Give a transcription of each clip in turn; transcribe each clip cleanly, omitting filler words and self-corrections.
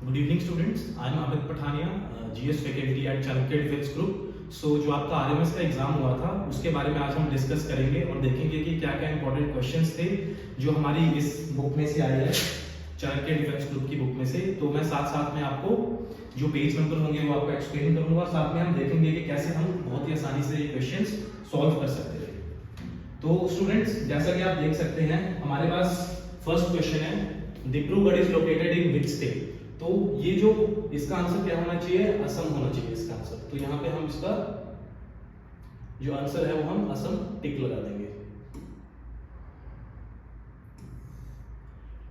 Good evening students, I am Amit Pathania, GS faculty at Chanakya defence group. So जो आपका RMS का exam हुआ था उसके बारे में आज हम डिस्कस करेंगे और देखेंगे कि क्या क्या इंपॉर्टेंट क्वेश्चंस थे जो हमारी इस बुक में से आए हैं, चाणक्य डिफेंस ग्रुप की बुक में से। तो मैं साथ साथ में आपको जो पेज नंबर होंगे वो आपको एक्सप्लेन करूंगा, साथ में हम देखेंगे कि कैसे हम बहुत ही आसानी से ये क्वेश्चंस सॉल्व कर सकते हैं। तो स्टूडेंट्स, जैसा कि आप देख सकते हैं हमारे पास फर्स्ट क्वेश्चन है, Dibrugarh is located in which state. तो ये जो इसका आंसर क्या होना चाहिए, असम होना चाहिए इसका आंसर। तो यहाँ पे हम इसका जो आंसर है वो हम असम टिक लगा देंगे।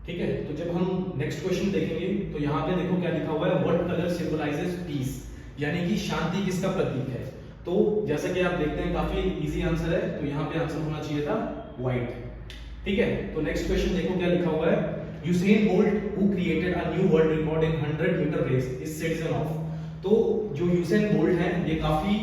ठीक है, तो जब हम नेक्स्ट क्वेश्चन देखेंगे तो यहाँ पे देखो क्या लिखा हुआ है, व्हाट कलर सिंबलाइजेस पीस, यानी कि शांति किसका प्रतीक है। तो जैसा कि आप देखते हैं काफी इजी आंसर है, तो यहाँ पे आंसर होना चाहिए था व्हाइट। ठीक है, तो नेक्स्ट क्वेश्चन देखो क्या लिखा हुआ है, Usain bolt who created a new world record in 100 meter race is citizen of। तो जो यूसेन बोल्ट हैं ये काफी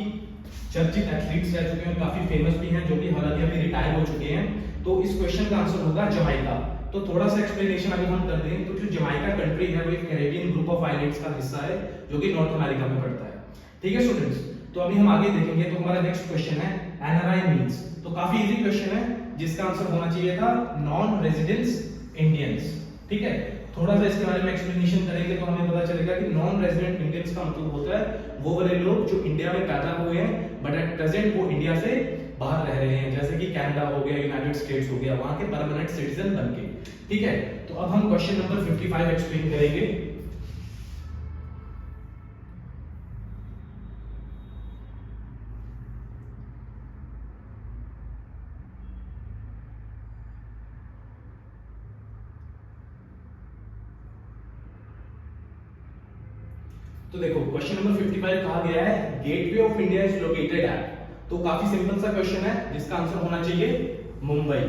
चर्चित एथलीट्स रह चुके हैं, काफी फेमस भी हैं, जो कि हालांकि अभी रिटायर हो चुके हैं। तो इस क्वेश्चन का आंसर होगा जमाइका। तो थोड़ा सा एक्सप्लेनेशन अगर हम कर दें तो जो जमाइका कंट्री है वो एक कैरेबियन ग्रुप ऑफ आइलैंड्स का हिस्सा है जो कि नॉर्थ अमेरिका में पड़ता है। ठीक है स्टूडेंट्स, तो अभी हम आगे देखेंगे। तो हमारा नेक्स्ट क्वेश्चन है एनआरआई मींस। तो काफी इजी क्वेश्चन है जिसका आंसर होना चाहिए था नॉन रेजिडेंस इंडियंस। ठीक है, थोड़ा सा इसके बारे में एक्सप्लेनेशन करेंगे तो हमें पता चलेगा कि नॉन रेजिडेंट इंडियंस का मतलब होता है वो वाले लोग जो इंडिया में पैदा हुए हैं बट एट प्रेजेंट वो इंडिया से बाहर रह रहे हैं, जैसे कि कनाडा हो गया, यूनाइटेड स्टेट्स हो गया, वहां के परमानेंट सिटीजन बन के। ठीक है, तो अब हम क्वेश्चन नंबर 55 एक्सप्लेन करेंगे। तो देखो क्वेश्चन नंबर 55 कहा गया है gateway of India is located at. तो काफी सिंपल सा क्वेश्चन है जिसका आंसर होना चाहिए मुंबई।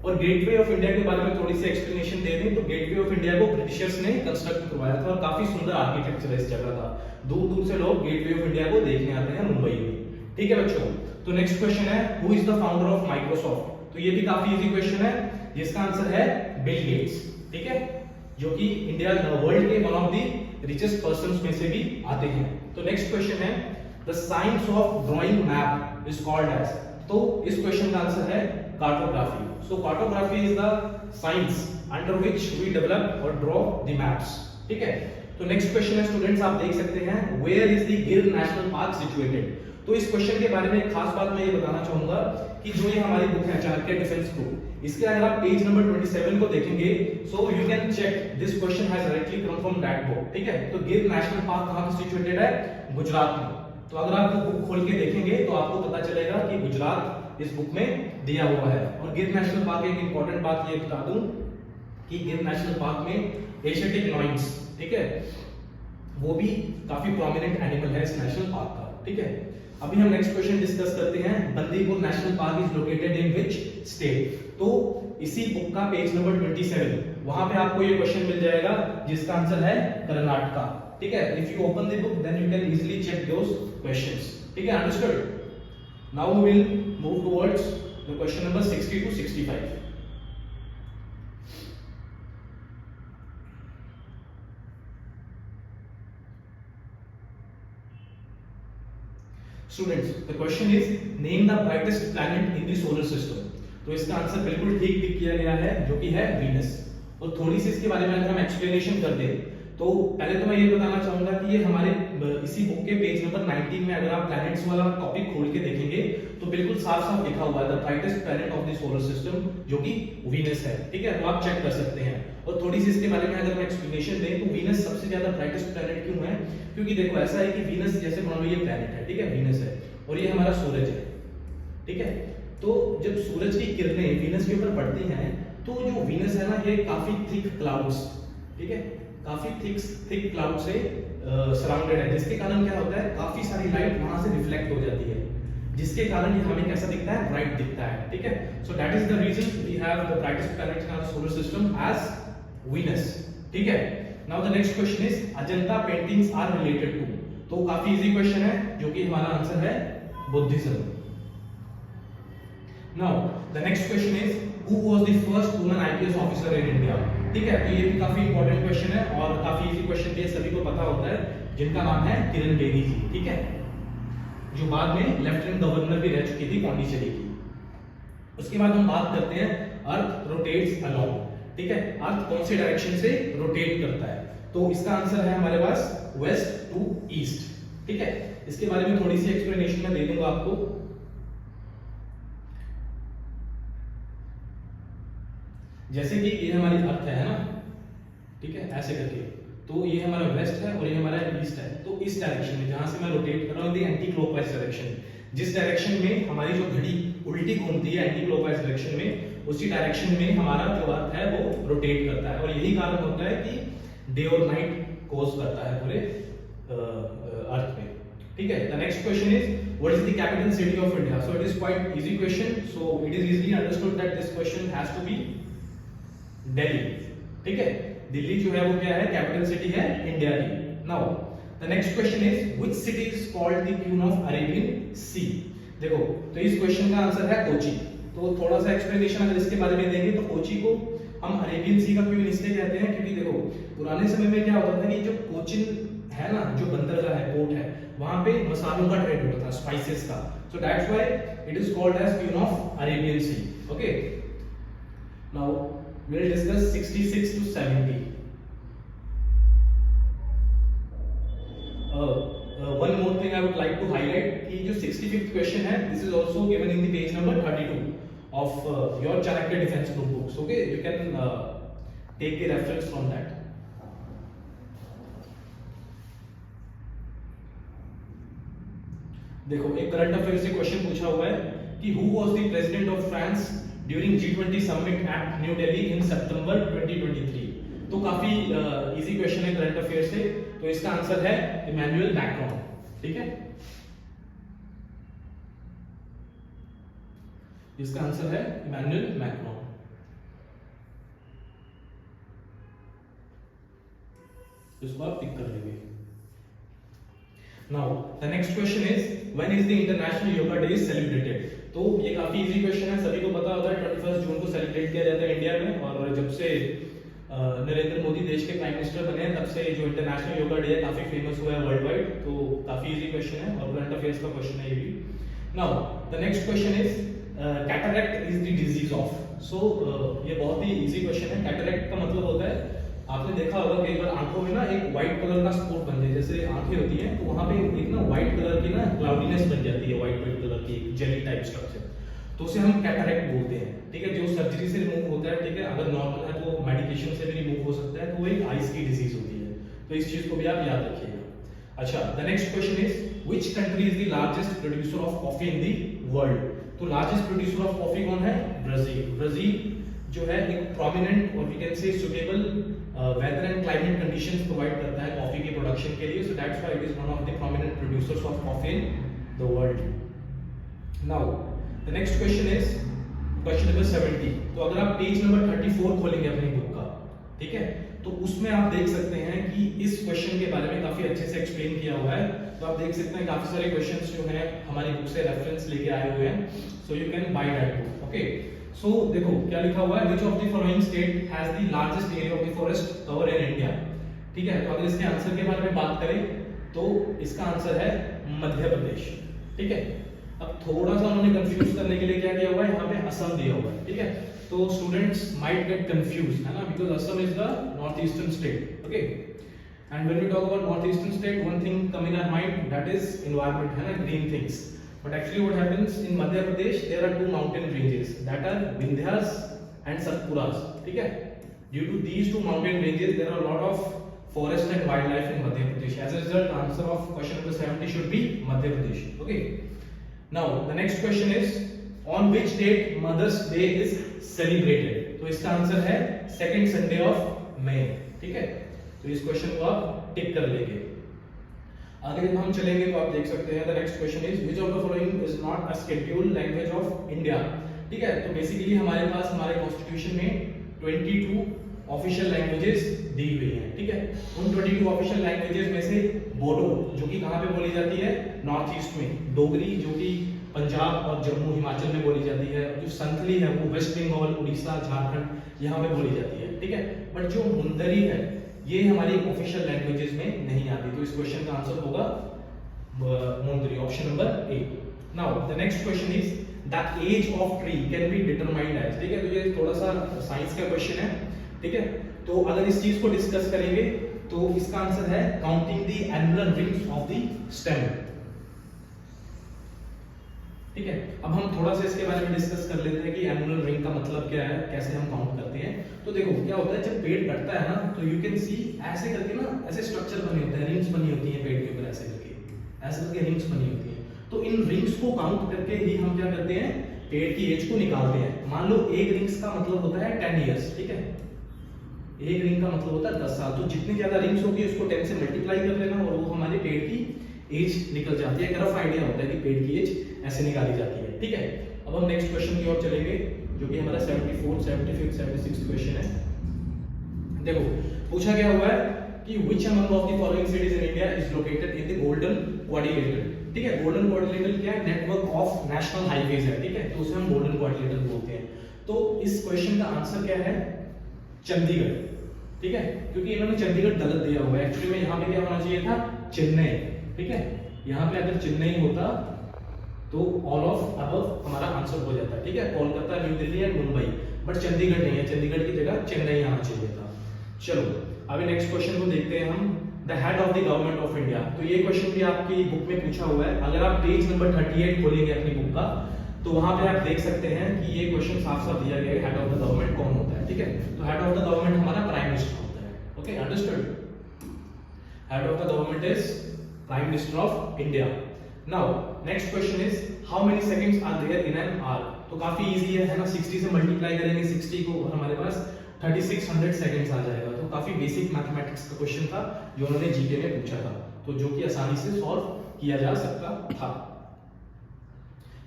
और गेटवे ऑफ इंडिया के बारे में थोड़ी सी एक्सप्लेनेशन दे दें तो गेटवे ऑफ इंडिया को ब्रिटिशर्स ने कंस्ट्रक्ट करवाया था और काफी सुंदर आर्किटेक्चर इस जगह का। दूर दूर से लोग गेटवे ऑफ इंडिया को देखने आते हैं मुंबई में। ठीक है बच्चों, तो नेक्स्ट क्वेश्चन है who is the founder of Microsoft. तो ये भी काफी इजी क्वेश्चन है जिसका आंसर है बिल गेट्स। ठीक है, जो कि इंडिया वर्ल्ड के one of the richest persons में से भी आते हैं। तो नेक्स्ट क्वेश्चन है the science of drawing map is called as. तो इस क्वेश्चन का आंसर है cartography. So cartography is the science under which we develop और ड्रॉ द मैप्स। ठीक है, तो नेक्स्ट क्वेश्चन है स्टूडेंट्स, आप देख सकते हैं वेयर इज द गिर नेशनल पार्क सिचुएटेड। तो इस क्वेश्चन के बारे में एक खास बात मैं ये बताना चाहूंगा कि जो ये हमारी बुक है चाणक्य डिफेंस ग्रुप, इसके अगर आप पेज नंबर 27 को देखेंगे so you can check this question has directly come from that book. ठीक है, तो गिर नेशनल पार्क कहां पे सिचुएटेड है, गुजरात में। तो अगर आप बुक खोल के देखेंगे तो आपको पता चलेगा कि गुजरात इस बुक में दिया हुआ है। और गिर नेशनल पार्क एक इंपॉर्टेंट बात ये बता दूं कि गिर नेशनल पार्क में एशियाटिक लायंस, ठीक है, वो भी काफी प्रोमिनेंट एनिमल है इस नेशनल पार्क का। ठीक है, अभी हम नेक्स्ट क्वेश्चन डिस्कस करते हैं Bandipur national park is located in which state. तो इसी बुक का पेज नंबर 27, वहां पे आपको ये क्वेश्चन मिल जाएगा जिसका आंसर है कर्नाटका। ठीक है, if you open the book then you can easily check those questions. ठीक है, understood. Now we will move towards the question number 60 to 65। Students, the question is name the brightest planet in the solar system। तो इसका answer बिल्कुल ठीक टिक किया गया है जो कि है वीनस। और थोड़ी सी इसके बारे में अगर हम एक्सप्लेनेशन कर दें तो पहले तो मैं ये बताना चाहूंगा कि ये हमारे इसी बुक के पेज नंबर 19 में अगर आप प्लैनेट्स वाला टॉपिक खोल के देखेंगे तो बिल्कुल साफ साफ लिखा हुआ है the brightest planet of the solar system जो कि वीनस है। ठीक है, तो आप चेक कर सकते हैं। और थोड़ी सी इसके बारे में अगर मैं एक्सप्लेनेशन दें तो वीनस सबसे ज्यादा ब्राइटेस्ट प्लैनेट क्यों है, क्योंकि देखो ऐसा है कि वीनस जैसे मान लो ये प्लैनेट है, ठीक है, वीनस है और ये हमारा सूरज है। ठीक है, तो जब सूरज की किरणें वीनस के ऊपर पड़ती हैं तो जो वीनस है ना ये काफी थिक क्लाउड्स, ठीक है, काफी थिक क्लाउड से सराउंडेड है, जिसके कारण क्या होता है काफी सारी लाइट वहां से रिफ्लेक्ट हो जाती है, जिसके कारण ये हमें कैसा दिखता है, ब्राइट दिखता है। ठीक है, so that is the reason we have the brightest planet in our solar system as Venus. ठीक है, now the next question is Ajanta paintings are related to. तो काफी इजी क्वेश्चन है जो कि हमारा आंसर है Buddhism. Now the next question is who was the first woman IPS officer in India. ठीक है, तो ये भी काफी इंपॉर्टेंट क्वेश्चन है और काफी काफी इजी क्वेश्चन है, सभी को पता होता है, जिनका नाम है किरण बेदी जी, ठीक है, जो बाद में लेफ्टिनेंट गवर्नर भी रह चुकी थी पौंडीचेरी की। उसके बाद हम बात करते हैं अर्थ रोटेट्स अलोंग, ठीक है, अर्थ कौन से डायरेक्शन से रोटेट करता है, तो इसका आंसर है हमारे पास वेस्ट टू ईस्ट, ठीक है। इसके बारे में थोड़ी सी एक्सप्लेनेशन मैं दे दूंगा आपको। जैसे कि ये हमारी अर्थ है ना, ठीक है, ऐसे करके, तो ये हमारा वेस्ट है और ये हमारा ईस्ट है, तो इस डायरेक्शन में जहां से मैं रोटेट कर रहा हूं, एंटी क्लॉकवाइज डायरेक्शन, जिस डायरेक्शन में हमारी जो घड़ी उल्टी घूमती है एंटी क्लॉकवाइज डायरेक्शन में, उसी डायरेक्शन में हमारा जो अर्थ है वो रोटेट करता है, और यही कारण होता है कि डे और नाइट कोज करता है पूरे अर्थ में, ठीक है। The next question is what is the capital city of India, so it is quite easy question, so it is easily understood that this question has to be Delhi, ठीक है। दिल्ली जो है वो क्या है, कैपिटल सिटी है इंडिया की। Now the next question is which city is called the queen of Arabian sea, देखो तो इस क्वेश्चन का आंसर है कोची। तो थोड़ा सा एक्सप्लेनेशन अगर इसके बारे में देंगे तो कोची को हम अरेबियन सी का क्वीन इसलिए कहते हैं क्योंकि देखो पुराने समय में क्या होता था कि जो कोचिन है ना, जो बंदरगाह है, पोर्ट है, वहां पे मसालों का ट्रेड होता था, स्पाइसेस का, so that's why it is called as queen of Arabian sea, okay. Now we'll discuss 66 to 70. One more thing I would like to highlight कि जो 65th question है, this is also given in the page number 32 of your Chanakya Defense Group books. Okay, you can take the reference from that. देखो एक current affair से question पूछा हुआ है कि who was the president of France during G20 summit at New Delhi in September 2023, तो काफी easy question है करंट अफेयर से, तो इसका आंसर है इमैनुअल मैक्रोन, ठीक है, इसका आंसर है इमैनुअल मैक्रोन। इसको आप टिक कर लेंगे। Now the next question is when is the International Yoga Day celebrated, तो ये काफी इजी क्वेश्चन है, सभी को पता होता है 21 जून को सेलिब्रेट किया जाता है इंडिया में, और जब से नरेंद्र मोदी देश के प्राइम मिनिस्टर बने हैं तब से जो इंटरनेशनल योगा डे है काफी फेमस हुआ है वर्ल्ड वाइड, तो काफी इजी क्वेश्चन है और करंट अफेयर्स का क्वेश्चन है ये भी। Now the next question is cataract is the disease of, so ये बहुत ही इजी क्वेश्चन है। कैटरैक्ट का मतलब होता है, आपने देखा होगा कई बार आंखों में ना एक व्हाइट कलर का स्पॉट बन जाए, जैसे आंखें होती हैं तो वहां पे एक ना व्हाइट कलर की ना क्लाउडीनेस बन जाती है, व्हाइट कलर की जेली टाइप स्ट्रक्चर, तो उसे हम कैटरैक्ट बोलते हैं, ठीक है, जो सर्जरी से रिमूव होता है, ठीक है, अगर नॉर्मल है तो मेडिकेशन से भी रिमूव हो सकता है, तो वो एक आईज की डिजीज होती है, तो इस चीज को भी आप याद रखिएगा। अच्छा, the next question is which country is the largest producer of coffee in the world, तो लार्जेस्ट प्रोड्यूसर ऑफ कॉफी कौन है, ब्राजील। ब्राजील जो है एक प्रोमिनेंट और we can say suitable weather and climate conditions provide करता है coffee के प्रोडक्शन के लिए, so that's why it is one of the prominent producers of coffee in the world. Now the next question is question number 70, तो अगर आप page number 34 खोलेंगे अपनी बुक का, ठीक है, तो उसमें आप देख सकते हैं कि इस क्वेश्चन के बारे में काफी अच्छे से एक्सप्लेन किया हुआ है, तो आप देख सकते हैं काफी सारे क्वेश्चंस जो हैं हमारी बुक से रेफरेंस लेके आए हुए हैं, so you can buy that book, okay. So देखो क्या लिखा हुआ है, which of the following state has the largest area of the forest cover in India, ठीक है, तो अगर इसके आंसर के बारे में बात करें तो इसका आंसर है मध्य प्रदेश, ठीक है। अब थोड़ा सा उन्होंने कंफ्यूज करने के लिए क्या किया हुआ है, यहाँ पे असम दिया हुआ है, ठीक है, तो स्टूडेंट्स माइट गेट कंफ्यूज, है ना, because Assam is the north eastern state, okay, and when we talk about north eastern state, one thing come in our mind, that is environment, है ना, green things, but actually what happens in Madhya Pradesh, there are two mountain ranges that are Vindhyas and Satpuras, ठीक है, due to these two mountain ranges there are a lot of forest and wildlife in Madhya Pradesh, as a result answer of question number 70 should be Madhya Pradesh, okay। Now the next question is on which date Mother's Day is celebrated, तो इसका answer है second Sunday of May, ठीक है, तो इस question को आप टिक कर लेंगे। आगे जब हम चलेंगे तो आप देख सकते हैं the next question is which of the following is not a scheduled language of India, ठीक है, तो बेसिकली हमारे पास हमारे कॉन्स्टिट्यूशन में 22 ऑफिशियल लैंग्वेजेस दी हुई हैं, ठीक है, उन 22 ऑफिशियल लैंग्वेजेस में से बोडो जो कि कहां पे बोली जाती है, नॉर्थ ईस्ट में, डोगरी जो कि पंजाब और जम्मू हिमाचल में बोली जाती है, जो संथली है वो वेस्ट बंगाल, उड़ीसा, झारखंड यहाँ पे बोली जाती है, ठीक है, बट जो मुंदरी है ये हमारी ऑफिशियल लैंग्वेजेस में नहीं आती। तो इस क्वेश्चन का आंसर होगा मोंगरी, option number A. Now the next question is the age of tree can be determined as, ठीक है, तो ये थोड़ा सा साइंस का क्वेश्चन है, ठीक है। तो अगर इस चीज को डिस्कस करेंगे तो इसका आंसर है counting the annular rings of the stem, ठीक है। अब हम थोड़ा सा इसके बारे में डिस्कस कर लेते हैं कि एनुलर रिंग का मतलब क्या है, कैसे हम काउंट करते हैं। तो देखो क्या होता है, जब पेड़ कटता है ना तो यू कैन सी ऐसे करके ना, ऐसे स्ट्रक्चर बने होते हैं, रिंग्स बनी होती हैं पेड़ के ऊपर, ऐसे करके रिंग्स बनी होती हैं। तो इन रिंग्स को काउंट करके ही हम क्या करते हैं, पेड़ की एज को निकालते हैं। मान लो एक रिंग्स का मतलब होता है 10 इयर्स, ठीक है, एक रिंग का मतलब होता है 10 साल। तो जितनी ज्यादा रिंग्स होगी उसको 10 से मल्टीप्लाई कर लेना और वो हमारे पेड़ की एज निकल जाती है। एक रफ आइडिया होता है कि पेड़ की एज ऐसे निकाली जाती है, ठीक है। अब हम नेक्स्ट क्वेश्चन की ओर चलेंगे जो कि हमारा 74, 75, 76 क्वेश्चन है। देखो पूछा गया हुआ है कि which among of the following cities in India is located in the golden quadrilateral, ठीक है। गोल्डन क्वाड्रिलेटरल क्या है, नेटवर्क ऑफ नेशनल हाईवेज है, ठीक है, तो उसे हम गोल्डन क्वाड्रिलेटरल बोलते हैं। तो इस क्वेश्चन का आंसर क्या है, चंडीगढ़, ठीक है, क्योंकि इन्होंने चंडीगढ़ गलत दिया हुआ है। एक्चुअली में यहाँ पे क्या होना चाहिए था, चेन्नई, ठीक है। यहाँ पे अगर चेन्नई होता तो ऑल ऑफ अबव हमारा आंसर हो जाता, ठीक है, Kolkata, new Delhi and Mumbai, but Chandigarh नहीं है, चंडीगढ़ की जगह चेन्नई आना चाहिए था। चलो अभी नेक्स्ट क्वेश्चन को देखते हैं हम, the head of the government of India. तो ये क्वेश्चन भी आपकी बुक में पूछा हुआ है। अगर आप पेज नंबर 38 खोलेंगे अपनी बुक का तो वहां पे आप देख सकते हैं कि ये क्वेश्चन साफ साफ दिया गया है, हेड ऑफ द गवर्नमेंट कौन होता है, ठीक है। तो हेड ऑफ द गवर्नमेंट हमारा प्राइम मिनिस्टर होता है, okay, understood. Head of the government is prime minister of India. Now next question is how many seconds are there in an hour. तो काफी इजी है ना, 60 से मल्टीप्लाई करेंगे 60 को और हमारे पास 3600 सेकंड्स आ जाएगा। तो काफी बेसिक मैथमेटिक्स का क्वेश्चन था जो उन्होंने जीके में पूछा था, तो जो कि आसानी से सॉल्व किया जा सकता था।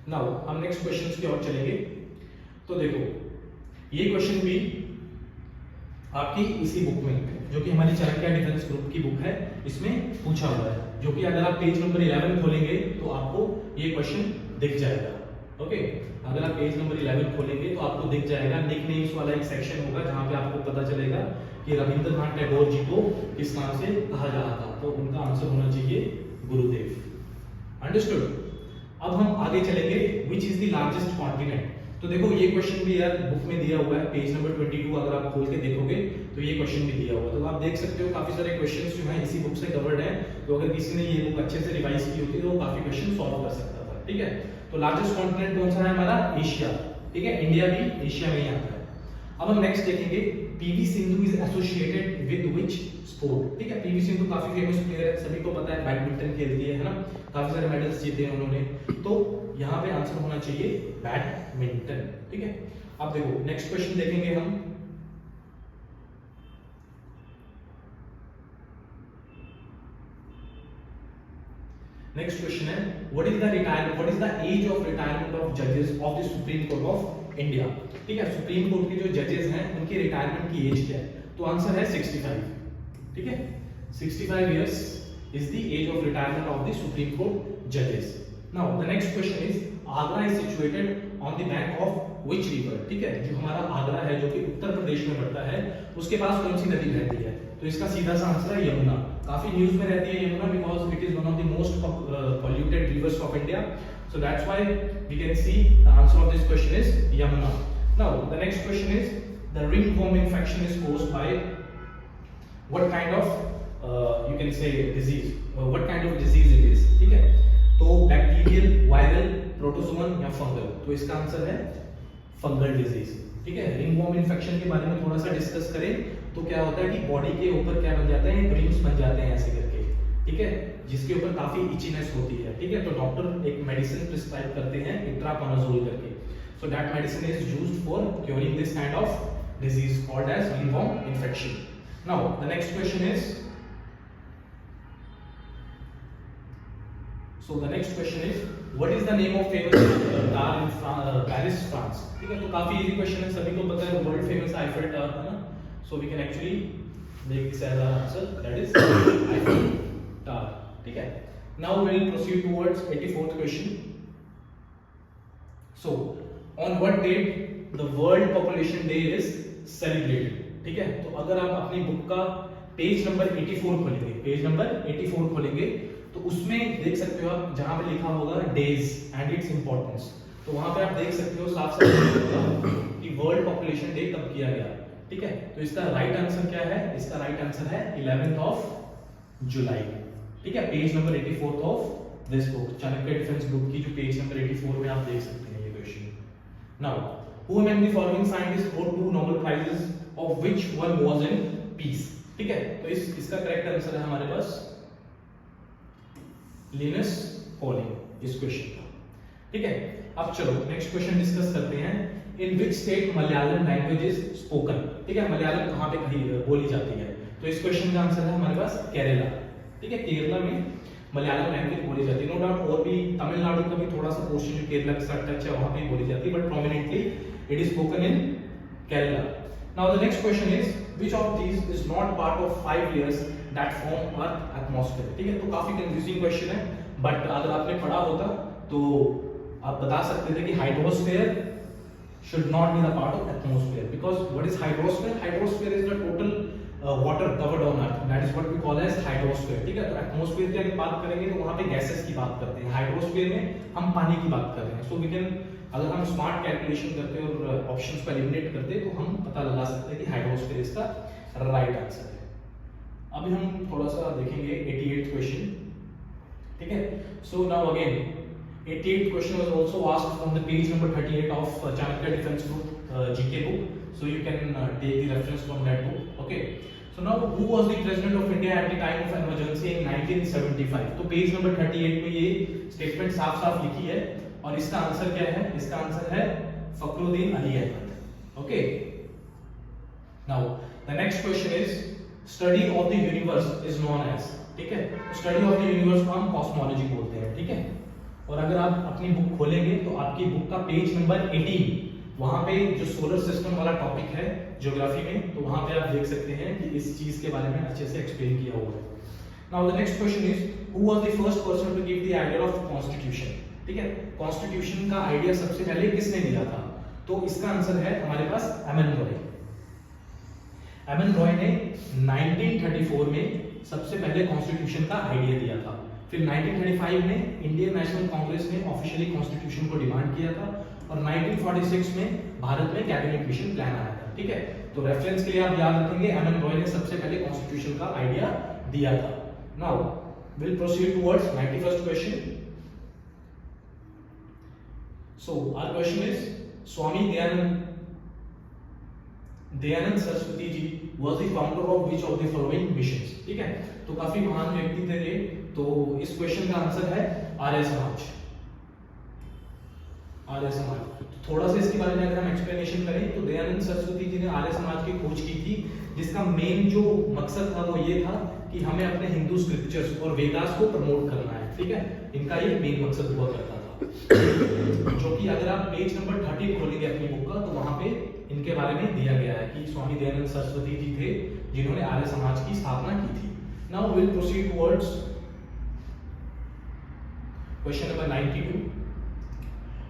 नाउ हम नेक्स्ट क्वेश्चंस की ओर चलेंगे। तो देखो ये क्वेश्चन भी आपकी इसी बुक में, जो कि हमारी चाणक्य डिफेंस ग्रुप की बुक है, इसमें पूछा हुआ है, जो कि अगर आप पेज नंबर 11 खोलेंगे तो आपको ये क्वेश्चन दिख जाएगा, ओके। अगर आप पेज नंबर 11 खोलेंगे तो आपको दिख जाएगा, निक नेम्स वाला एक सेक्शन होगा जहां पे आपको पता चलेगा कि रविंद्रनाथ टैगोर जी को किस नाम से कहा जा रहा था। तो उनका आंसर होना चाहिए गुरुदेव, अंडरस्टूड। अब हम आगे चलेंगे, which is the largest continent. तो देखो ये क्वेश्चन भी यार बुक में दिया हुआ है, पेज नंबर 22 अगर आप खोल के देखोगे तो ये क्वेश्चन भी दिया हुआ है। तो आप देख सकते हो काफी सारे क्वेश्चंस जो हैं इसी बुक से कवर्ड हैं। तो अगर किसी ने ये बुक अच्छे से रिवाइज की होती तो वो काफी क्वेश्चन सॉल्व कर सकता था, ठीक है। तो लार्जेस्ट कॉन्टिनेंट कौन सा है हमारा, एशिया, ठीक है, इंडिया भी एशिया में ही आता है। अब हम नेक्स्ट देखेंगे, PV Sindhu is associated with which sport, ठीक है। पीवी सिंधु काफी फेमस प्लेयर है, सभी को पता है, बैडमिंटन खेलती है ना, काफी सारे मेडल्स जीते हैं उन्होंने। तो यहाँ पे आंसर होना चाहिए बैडमिंटन, ठीक है। अब देखो नेक्स्ट क्वेश्चन देखेंगे हम, नेक्स्ट क्वेश्चन है what is the age of retirement of जजेस of the supreme court of India, ठीक है। सुप्रीम कोर्ट के जो जजेस हैं उनकी रिटायरमेंट की एज क्या है, तो आंसर है 65, ठीक है। 65 years is the age of retirement of the supreme court जजेस। Now the next question is Agra is situated on the bank of which river, ठीक है। जो हमारा आगरा है जो कि उत्तर प्रदेश में पड़ता है, उसके पास कौन सी नदी बहती है, तो इसका सीधा सा आंसर है यमुना। काफी न्यूज में रहती है Yamuna because it is one of the most polluted rivers of India, so that's why we can see the answer of this question is Yamuna. Now the next question is the ringworm infection is caused by what kind of you can say disease, what kind of disease it is, ठीक है। तो bacterial, viral, protozoan या fungal, तो इसका answer है fungal disease, ठीक है। Ringworm infection के बारे में थोड़ा सा डिस्कस करें तो क्या होता है कि बॉडी के ऊपर क्या बन जाते हैं, ब्रिम्स बन जाते हैं ऐसे करके, ठीक है, जिसके ऊपर काफी इचीनेस होती है, ठीक है। तो डॉक्टर एक मेडिसिन प्रिस्क्राइब करते हैं इट्राकोनाजोल करके, so that medicine is used for curing this kind of disease called as ringworm infection. Now the next question is, so the next question is what is the name of famous tower in Paris, France, ठीक है। तो काफी easy question है, सभी को पता है world famous Eiffel tower है ना, so we can actually make this as our answer, that is Eiffel Tower, ठीक है। Now we will proceed towards 84th question. So on what date the World Population Day is celebrated, ठीक है। तो अगर आप अपनी बुक का page number 84 खोलेंगे, पेज नंबर 84 खोलेंगे तो उसमें देख सकते हो आप जहां पे लिखा होगा डेज एंड इट्स इंपॉर्टेंस, तो वहां पे आप देख सकते हो साफ साफ लिखा होगा कि वर्ल्ड पॉपुलेशन डे कब किया गया। ठीक है, तो इसका राइट आंसर क्या है? इसका राइट आंसर है 11th ऑफ जुलाई। ठीक है, page number 84 of this book, Chanakya defence book की जो पेज नंबर 84 में आप देख सकते हैं ये question. Now who among the following scientist hold 2 Nobel prizes of which one was in peace. ठीक है, तो इसका करेक्ट आंसर है हमारे पास लिनस पॉलिंग इस क्वेश्चन का। ठीक है, अब चलो नेक्स्ट क्वेश्चन डिस्कस करते हैं। In which state Malayalam language is spoken. ठीक है, मलयालम कहां पे बोली जाती है? तो इस क्वेश्चन का आंसर है हमारे पास केरला। ठीक है, केरला में मलयालम लैंग्वेज बोली जाती है। नो डाउट और भी तमिलनाडु का भी थोड़ा सा पोर्शन जो केरला के साथ टच है वहां पे बोली जाती है, but prominently it is spoken in Kerala. Now the next question is which of this is not part of 5 layers that form earth atmosphere. ठीक है, तो काफी कंफ्यूजिंग क्वेश्चन है, बट अगर आपने पढ़ा होता तो आप बता सकते थे कि hydrosphere should not be the part of atmosphere, because what is hydrosphere? Hydrosphere is the total water covered on earth, that is what we call as hydrosphere। ठीक है, तो एटमॉस्फेयर की अगर बात करेंगे तो वहां पे गैसेस की बात करते हैं, हाइड्रोस्फीयर में हम पानी की बात कर रहे हैं। सो वी कैन, अगर हम स्मार्ट कैलकुलेशन करते हैं और ऑप्शंस को एलिमिनेट करते हैं तो हम पता लगा सकते हैं कि हाइड्रोस्फीयर इसका राइट आंसर है। अभी हम थोड़ा सा देखेंगे 88th क्वेश्चन। ठीक है, so now again 88th question was also asked from the page number 38 of Chanakya Defense Group GK book, so you can take the reference from that book. Okay, so now who was the president of India at the time of emergency in 1975? तो page number 38 में ये statement साफ साफ लिखी है और इसका answer क्या है? इसका आंसर है Fakhruddin Ali Ahmed. Okay, now the next question is study of the universe is known as. ठीक है, स्टडी ऑफ द यूनिवर्स को हम कॉस्मोलॉजी बोलते हैं। ठीक है, और अगर आप अपनी बुक खोलेंगे तो आपकी बुक का पेज नंबर 18 वहां पे जो सोलर सिस्टम वाला टॉपिक है ज्योग्राफी में, तो वहां पे आप देख सकते हैं कि इस चीज के बारे में अच्छे से एक्सप्लेन किया हुआ है। Now the next question is who was the first person to give the idea of constitution. ठीक है, कॉन्स्टिट्यूशन का आइडिया सबसे पहले किसने दिया था? तो इसका आंसर है हमारे पास एमएन रॉय। एमएन रॉय ने 1934 में सबसे पहले कॉन्स्टिट्यूशन का आइडिया दिया था। फिर 1935 में इंडियन नेशनल कांग्रेस ने ऑफिशियली कॉन्स्टिट्यूशन को डिमांड किया था और 1946 में भारत में कैबिनेट मिशन प्लान आया था। ठीक है, तो रेफरेंस के लिए आप याद रखेंगे एमएन रॉय ने सबसे पहले कॉन्स्टिट्यूशन का आइडिया दिया था। Now will proceed towards 91st question. So our question is Swami Dayanand Saraswati ji was the founder of which of the following missions। ठीक है, तो काफी महान व्यक्ति थे ये, तो इस क्वेश्चन का आंसर है आर्य समाज। आर्य समाज, तो थोड़ा सा इसके बारे में अगर हम एक्सप्लेनेशन करें तो दयानंद सरस्वती जी ने आर्य समाज की खोज की थी, जिसका मेन जो मकसद था वो ये था कि हमें अपने हिंदू स्क्रिप्चर्स और वेदास को प्रमोट करना है। ठीक है, इनका ये मेन मकसद हुआ करता था, जो कि अगर आप पेज नंबर 30 खोलेंगे अपनी बुक का तो वहां पे इनके बारे में दिया गया है कि स्वामी दयानंद सरस्वती जी थे जिन्होंने आर्य समाज की स्थापना की थी। Now will proceed towards question number 92।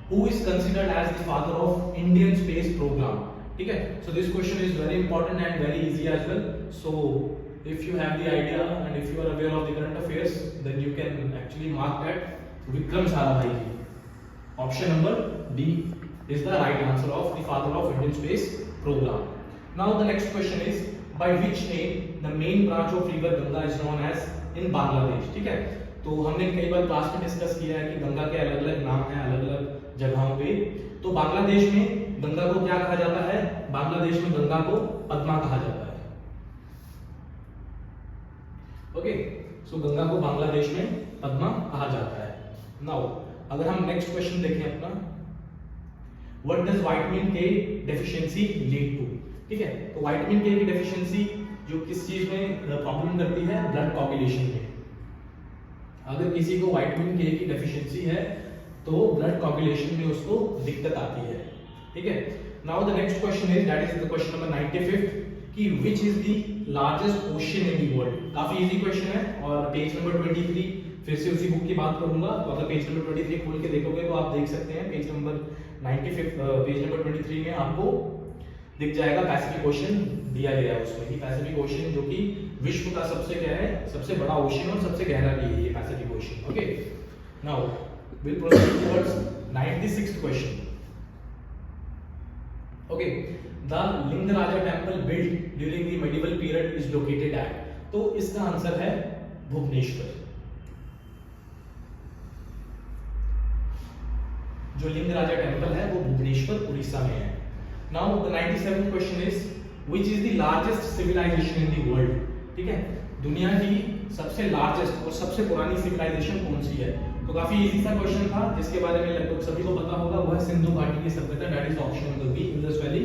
Who is considered as the father of Indian space program? ठीक है, so this question is very important and very easy as well. So if you have the idea and if you are aware of the current affairs, then you can actually mark that Vikram Sarabhai ji. Option number D is the right answer of the father of Indian space program. Now the next question is by which name the main branch of river Ganga is known as in Bangladesh। ठीक है, तो हमने कई बार class में discuss किया है कि गंगा के अलग अलग नाम हैं अलग अलग जगहों पे। तो बांग्लादेश में गंगा को क्या कहा जाता है? बांग्लादेश में गंगा को पद्मा कहा जाता है। ओके, सो गंगा को बांग्लादेश में पद्मा कहा जाता है। नाउ अगर हम नेक्स्ट क्वेश्चन देखें अपना, व्हाट डज विटामिन के डेफिशिएंसी लीड टू। ठीक है, तो विटामिन के की डेफिशिएंसी जो किस चीज में प्रॉब्लम करती है? ब्लड कोगुलेशन में। अगर किसी को विटामिन के की डेफिशिएंसी है तो ब्लड कोगुलेशन में उसको दिक्कत आती है। ठीक है, now the next question is that is the question number 95 कि which is the largest ocean in the world. काफी इजी क्वेश्चन है और पेज नंबर 23 फिर से उसी बुक की बात करूंगा, तो अगर पेज नंबर 23 खोल के देखोगे तो आप देख सकते हैं पेज नंबर 95 पेज नंबर 23 में आपको दिख जाएगा पैसिफिक ओशन दिया गया है उसमें कि पैसिफिक ओशन जो कि विश्व का सबसे क्या है, सबसे बड़ा ओशन और सबसे गहरा भी है ये Pacific ocean. Okay, now we'll proceed towards 96th question. Okay, the Lingaraja temple built during the medieval period is located at, तो इसका आंसर है भुवनेश्वर। जो लिंगराजा टेम्पल है वो भुवनेश्वर उड़ीसा में है। Now the 97th question is which is the largest civilization in the world. ठीक है, दुनिया की सबसे लार्जेस्ट और सबसे पुरानी सिविलाइजेशन कौन सी है? तो काफी इजी सा क्वेश्चन था जिसके बारे में लगभग सभी को पता होगा, वो है सिंधु घाटी की सभ्यता, that is option number B, Indus valley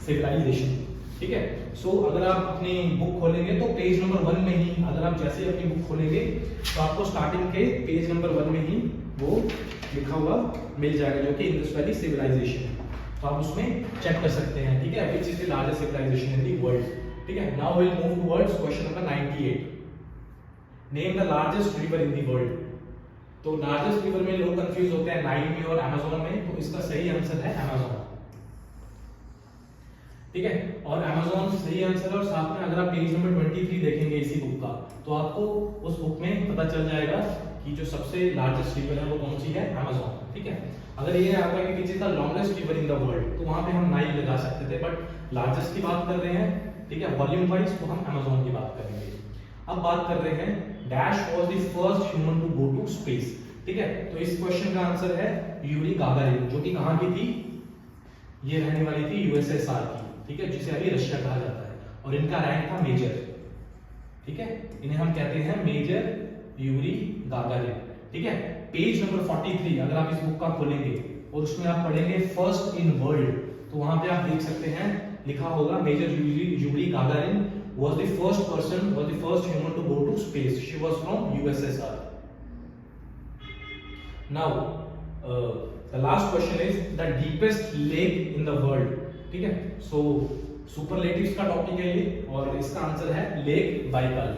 civilization. ठीक है, सो अगर आप अपनी बुक खोलेंगे तो पेज नंबर 1 में ही, अगर आप जैसे ही अपनी बुक खोलेंगे तो आपको स्टार्टिंग के पेज नंबर 1 में ही वो लिखा हुआ मिल जाएगा जो कि इंडस वैली सिविलाइजेशन है, तो आप उसमें चेक कर सकते हैं। ठीक है, which is the largest civilization in the world. ठीक है, now we will move towards question number 98, name the largest river in the world. तो लार्जेस्ट रिवर में लोग कंफ्यूज होते हैं नाइल में और अमेज़न में, तो इसका सही आंसर है अमेज़न। ठीक है, और अमेज़न सही आंसर है, और साथ में अगर आप पेज नंबर 23 देखेंगे इसी बुक का तो आपको उस बुक में पता चल जाएगा कि जो सबसे लार्जेस्ट रिवर है वो कौन सी है, अमेज़न। ठीक है, अगर ये आता है कि which is the longest river in the world तो वहां पे हम नाइल लगा सकते थे, बट लार्जेस्ट की बात कर रहे हैं, ठीक है, वॉल्यूम वाइज, तो हम अमेज़न की बात करेंगे। अब बात कर रहे हैं dash was the first human to go to space. ठीक है, तो इस क्वेश्चन का आंसर है यूरी गागारिन, जो कि कहां की थी, ये रहने वाली थी यूएसएसआर की। ठीक है, जिसे अभी रशिया कहा जाता है, और इनका रैंक था मेजर। ठीक है, इन्हें हम कहते हैं मेजर यूरी गागारिन। ठीक है, पेज नंबर 43 अगर आप इस बुक का खोलेंगे और उसमें आप पढ़ेंगे फर्स्ट इन वर्ल्ड, तो वहां पे आप देख सकते हैं लिखा होगा major Yuri Gagarin was the first person, was the first human to go to space. She was from USSR. Now, the last question is the deepest lake in the world. ठीक है, so superlatives का topic है ये, और इसका answer है lake Baikal.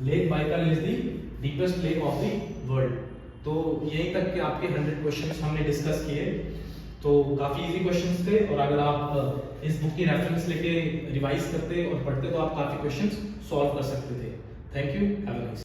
Lake Baikal is the deepest lake of the world. तो यहीं तक के आपके 100 क्वेश्चंस हमने डिस्कस किए, तो काफी इजी क्वेश्चंस थे, और अगर आप इस बुक की रेफरेंस लेके रिवाइज करते और पढ़ते तो आप काफी क्वेश्चंस सॉल्व कर सकते थे। Thank you, have a nice